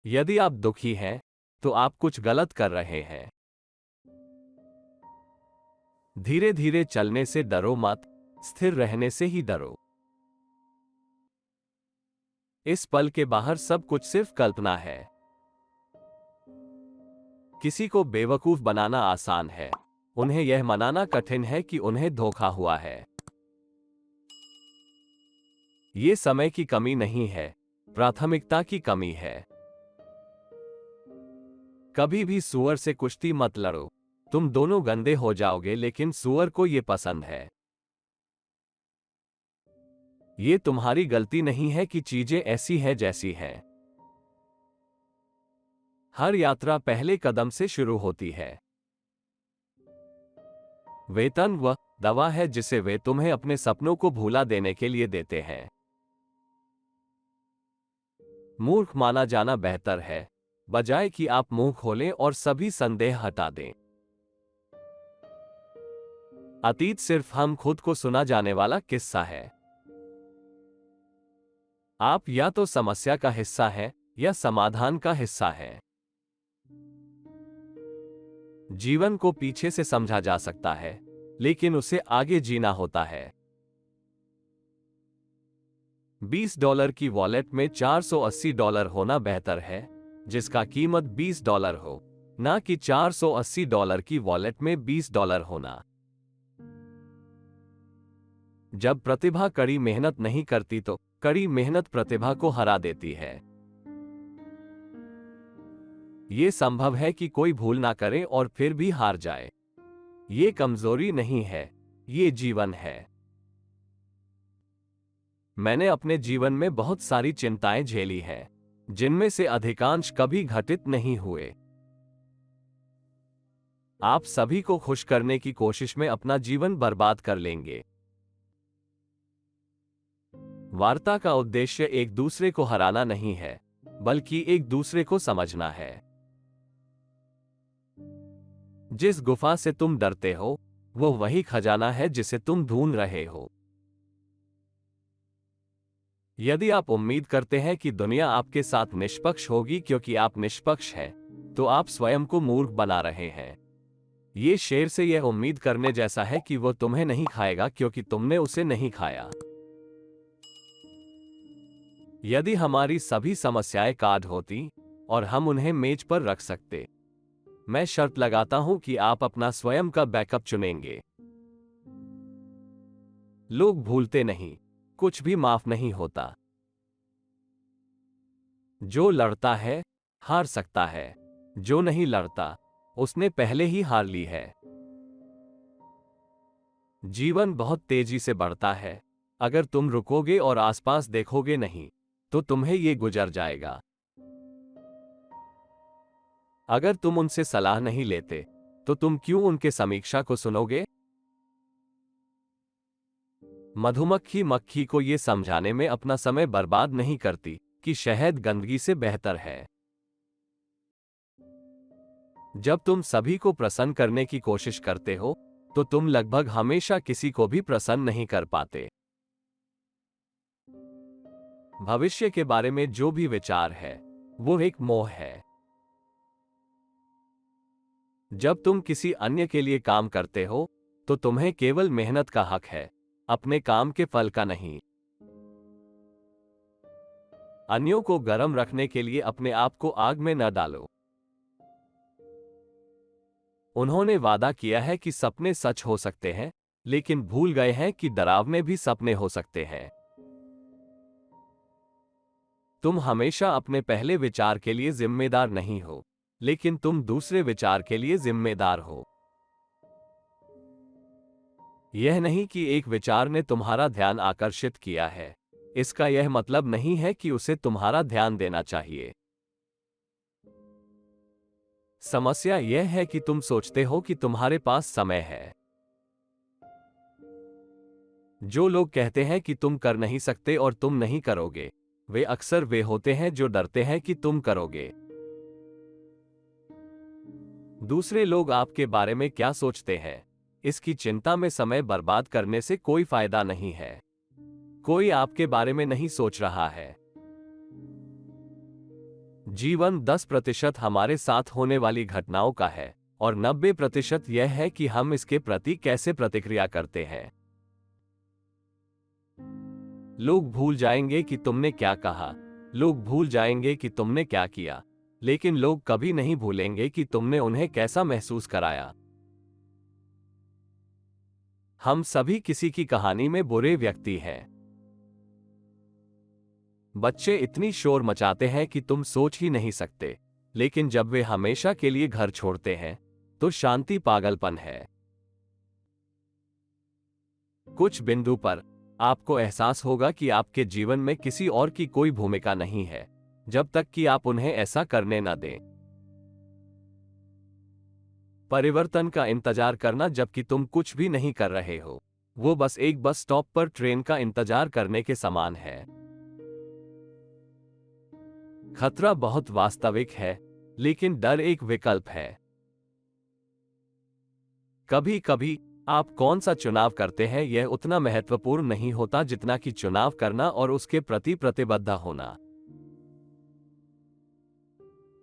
यदि आप दुखी हैं, तो आप कुछ गलत कर रहे हैं। धीरे धीरे चलने से डरो मत, स्थिर रहने से ही डरो। इस पल के बाहर सब कुछ सिर्फ कल्पना है। किसी को बेवकूफ बनाना आसान है, उन्हें यह मनाना कठिन है कि उन्हें धोखा हुआ है। ये समय की कमी नहीं है, प्राथमिकता की कमी है। कभी भी सूअर से कुश्ती मत लड़ो, तुम दोनों गंदे हो जाओगे, लेकिन सूअर को यह पसंद है। ये तुम्हारी गलती नहीं है कि चीजें ऐसी हैं जैसी हैं। हर यात्रा पहले कदम से शुरू होती है। वेतन वह दवा है जिसे वे तुम्हें अपने सपनों को भुला देने के लिए देते हैं। मूर्ख माना जाना बेहतर है, बजाय कि आप मुंह खोलें और सभी संदेह हटा दें। अतीत सिर्फ हम खुद को सुना जाने वाला किस्सा है। आप या तो समस्या का हिस्सा हैं या समाधान का हिस्सा हैं। जीवन को पीछे से समझा जा सकता है, लेकिन उसे आगे जीना होता है। $20 की वॉलेट में $480 होना बेहतर है, जिसका कीमत $20 हो, ना कि $480 की वॉलेट में $20 होना। जब प्रतिभा कड़ी मेहनत नहीं करती तो कड़ी मेहनत प्रतिभा को हरा देती है। यह संभव है कि कोई भूल ना करे और फिर भी हार जाए। ये कमजोरी नहीं है, ये जीवन है। मैंने अपने जीवन में बहुत सारी चिंताएं झेली हैं, जिनमें से अधिकांश कभी घटित नहीं हुए। आप सभी को खुश करने की कोशिश में अपना जीवन बर्बाद कर लेंगे। वार्ता का उद्देश्य एक दूसरे को हराना नहीं है, बल्कि एक दूसरे को समझना है। जिस गुफा से तुम डरते हो, वो वही खजाना है जिसे तुम ढूंढ रहे हो। यदि आप उम्मीद करते हैं कि दुनिया आपके साथ निष्पक्ष होगी क्योंकि आप निष्पक्ष हैं, तो आप स्वयं को मूर्ख बना रहे हैं। ये शेर से यह उम्मीद करने जैसा है कि वो तुम्हें नहीं खाएगा क्योंकि तुमने उसे नहीं खाया। यदि हमारी सभी समस्याएं कार्ड होती और हम उन्हें मेज पर रख सकते, मैं शर्त लगाता हूं कि आप अपना स्वयं का बैकअप चुनेंगे। लोग भूलते नहीं, कुछ भी माफ नहीं होता। जो लड़ता है हार सकता है, जो नहीं लड़ता उसने पहले ही हार ली है। जीवन बहुत तेजी से बढ़ता है। अगर तुम रुकोगे और आसपास देखोगे नहीं, तो तुम्हें यह गुजर जाएगा। अगर तुम उनसे सलाह नहीं लेते, तो तुम क्यों उनके समीक्षा को सुनोगे? मधुमक्खी मक्खी को यह समझाने में अपना समय बर्बाद नहीं करती कि शहद गंदगी से बेहतर है। जब तुम सभी को प्रसन्न करने की कोशिश करते हो, तो तुम लगभग हमेशा किसी को भी प्रसन्न नहीं कर पाते। भविष्य के बारे में जो भी विचार है, वो एक मोह है। जब तुम किसी अन्य के लिए काम करते हो, तो तुम्हें केवल मेहनत का हक है, अपने काम के फल का नहीं। अन्यों को गर्म रखने के लिए अपने आप को आग में न डालो। उन्होंने वादा किया है कि सपने सच हो सकते हैं, लेकिन भूल गए हैं कि डरावने भी सपने हो सकते हैं। तुम हमेशा अपने पहले विचार के लिए जिम्मेदार नहीं हो, लेकिन तुम दूसरे विचार के लिए जिम्मेदार हो। यह नहीं कि एक विचार ने तुम्हारा ध्यान आकर्षित किया है, इसका यह मतलब नहीं है कि उसे तुम्हारा ध्यान देना चाहिए। समस्या यह है कि तुम सोचते हो कि तुम्हारे पास समय है। जो लोग कहते हैं कि तुम कर नहीं सकते और तुम नहीं करोगे, वे अक्सर वे होते हैं जो डरते हैं कि तुम करोगे। दूसरे लोग आपके बारे में क्या सोचते हैं, इसकी चिंता में समय बर्बाद करने से कोई फायदा नहीं है। कोई आपके बारे में नहीं सोच रहा है। जीवन 10% हमारे साथ होने वाली घटनाओं का है और 90% यह है कि हम इसके प्रति कैसे प्रतिक्रिया करते हैं। लोग भूल जाएंगे कि तुमने क्या कहा, लोग भूल जाएंगे कि तुमने क्या किया, लेकिन लोग कभी नहीं भूलेंगे कि तुमने उन्हें कैसा महसूस कराया। हम सभी किसी की कहानी में बुरे व्यक्ति हैं। बच्चे इतनी शोर मचाते हैं कि तुम सोच ही नहीं सकते, लेकिन जब वे हमेशा के लिए घर छोड़ते हैं तो शांति पागलपन है। कुछ बिंदु पर आपको एहसास होगा कि आपके जीवन में किसी और की कोई भूमिका नहीं है, जब तक कि आप उन्हें ऐसा करने न दें। परिवर्तन का इंतजार करना जबकि तुम कुछ भी नहीं कर रहे हो, वो बस एक बस स्टॉप पर ट्रेन का इंतजार करने के समान है। खतरा बहुत वास्तविक है, लेकिन डर एक विकल्प है। कभी कभी आप कौन सा चुनाव करते हैं यह उतना महत्वपूर्ण नहीं होता जितना कि चुनाव करना और उसके प्रति प्रतिबद्ध होना।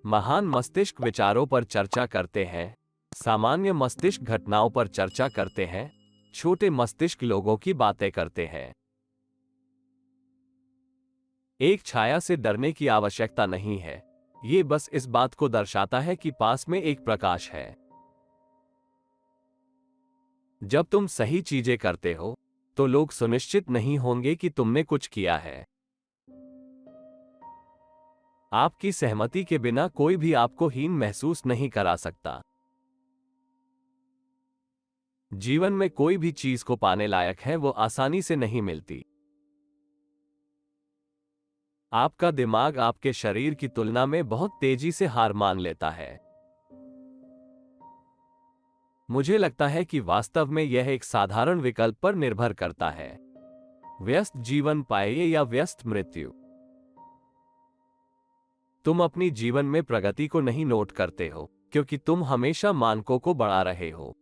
महान मस्तिष्क विचारों पर चर्चा करते हैं, सामान्य मस्तिष्क घटनाओं पर चर्चा करते हैं, छोटे मस्तिष्क लोगों की बातें करते हैं। एक छाया से डरने की आवश्यकता नहीं है, ये बस इस बात को दर्शाता है कि पास में एक प्रकाश है। जब तुम सही चीजें करते हो तो लोग सुनिश्चित नहीं होंगे कि तुमने कुछ किया है। आपकी सहमति के बिना कोई भी आपको हीन महसूस नहीं करा सकता। जीवन में कोई भी चीज को पाने लायक है वो आसानी से नहीं मिलती। आपका दिमाग आपके शरीर की तुलना में बहुत तेजी से हार मान लेता है। मुझे लगता है कि वास्तव में यह एक साधारण विकल्प पर निर्भर करता है, व्यस्त जीवन पाइए या व्यस्त मृत्यु। तुम अपनी जीवन में प्रगति को नहीं नोट करते हो क्योंकि तुम हमेशा मानकों को बढ़ा रहे हो।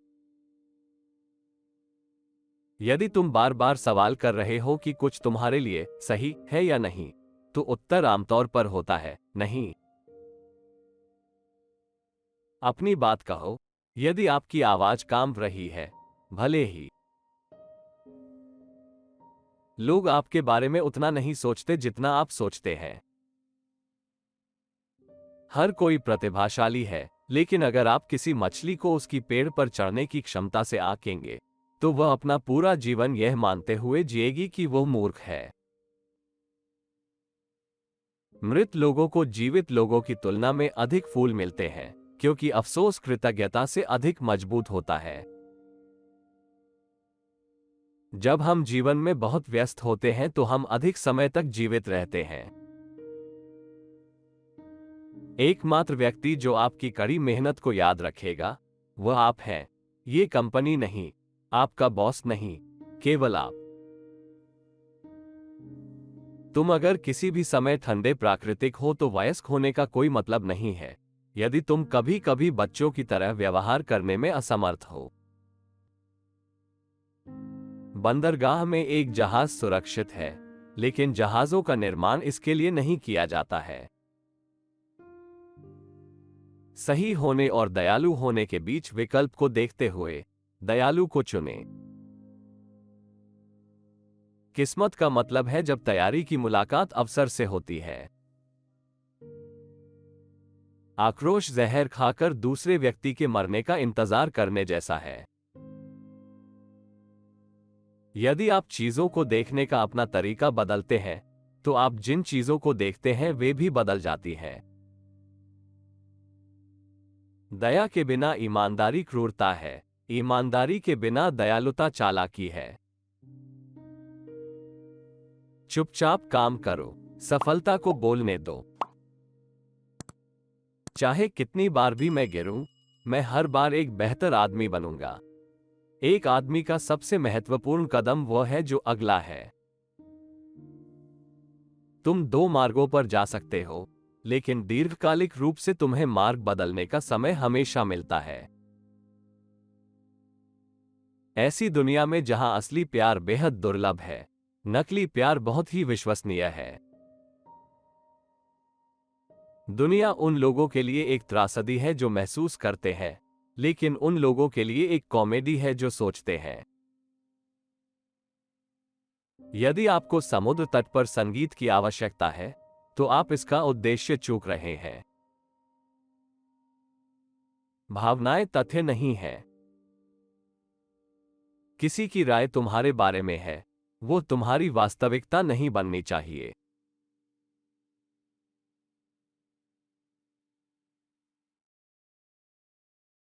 यदि तुम बार बार सवाल कर रहे हो कि कुछ तुम्हारे लिए सही है या नहीं, तो उत्तर आमतौर पर होता है नहीं। अपनी बात कहो, यदि आपकी आवाज काम रही है, भले ही लोग आपके बारे में उतना नहीं सोचते जितना आप सोचते हैं। हर कोई प्रतिभाशाली है, लेकिन अगर आप किसी मछली को उसकी पेड़ पर चढ़ने की क्षमता से आंकेंगे, तो वह अपना पूरा जीवन यह मानते हुए जिएगी कि वह मूर्ख है। मृत लोगों को जीवित लोगों की तुलना में अधिक फूल मिलते हैं, क्योंकि अफसोस कृतज्ञता से अधिक मजबूत होता है। जब हम जीवन में बहुत व्यस्त होते हैं तो हम अधिक समय तक जीवित रहते हैं। एकमात्र व्यक्ति जो आपकी कड़ी मेहनत को याद रखेगा, वह आप हैं। ये कंपनी नहीं, आपका बॉस नहीं, केवल आप। तुम अगर किसी भी समय ठंडे प्राकृतिक हो तो वयस्क होने का कोई मतलब नहीं है, यदि तुम कभी कभी बच्चों की तरह व्यवहार करने में असमर्थ हो। बंदरगाह में एक जहाज सुरक्षित है, लेकिन जहाजों का निर्माण इसके लिए नहीं किया जाता है। सही होने और दयालु होने के बीच विकल्प को देखते हुए दयालु को चुनें। किस्मत का मतलब है जब तैयारी की मुलाकात अवसर से होती है। आक्रोश जहर खाकर दूसरे व्यक्ति के मरने का इंतजार करने जैसा है। यदि आप चीजों को देखने का अपना तरीका बदलते हैं, तो आप जिन चीजों को देखते हैं वे भी बदल जाती हैं। दया के बिना ईमानदारी क्रूरता है, ईमानदारी के बिना दयालुता चालाकी है। चुपचाप काम करो, सफलता को बोलने दो। चाहे कितनी बार भी मैं गिरूं, मैं हर बार एक बेहतर आदमी बनूंगा। एक आदमी का सबसे महत्वपूर्ण कदम वह है जो अगला है। तुम दो मार्गों पर जा सकते हो, लेकिन दीर्घकालिक रूप से तुम्हें मार्ग बदलने का समय हमेशा मिलता है। ऐसी दुनिया में जहां असली प्यार बेहद दुर्लभ है, नकली प्यार बहुत ही विश्वसनीय है। दुनिया उन लोगों के लिए एक त्रासदी है जो महसूस करते हैं, लेकिन उन लोगों के लिए एक कॉमेडी है जो सोचते हैं। यदि आपको समुद्र तट पर संगीत की आवश्यकता है, तो आप इसका उद्देश्य चूक रहे हैं। भावनाएं तथ्य नहीं है। किसी की राय तुम्हारे बारे में है, वो तुम्हारी वास्तविकता नहीं बननी चाहिए।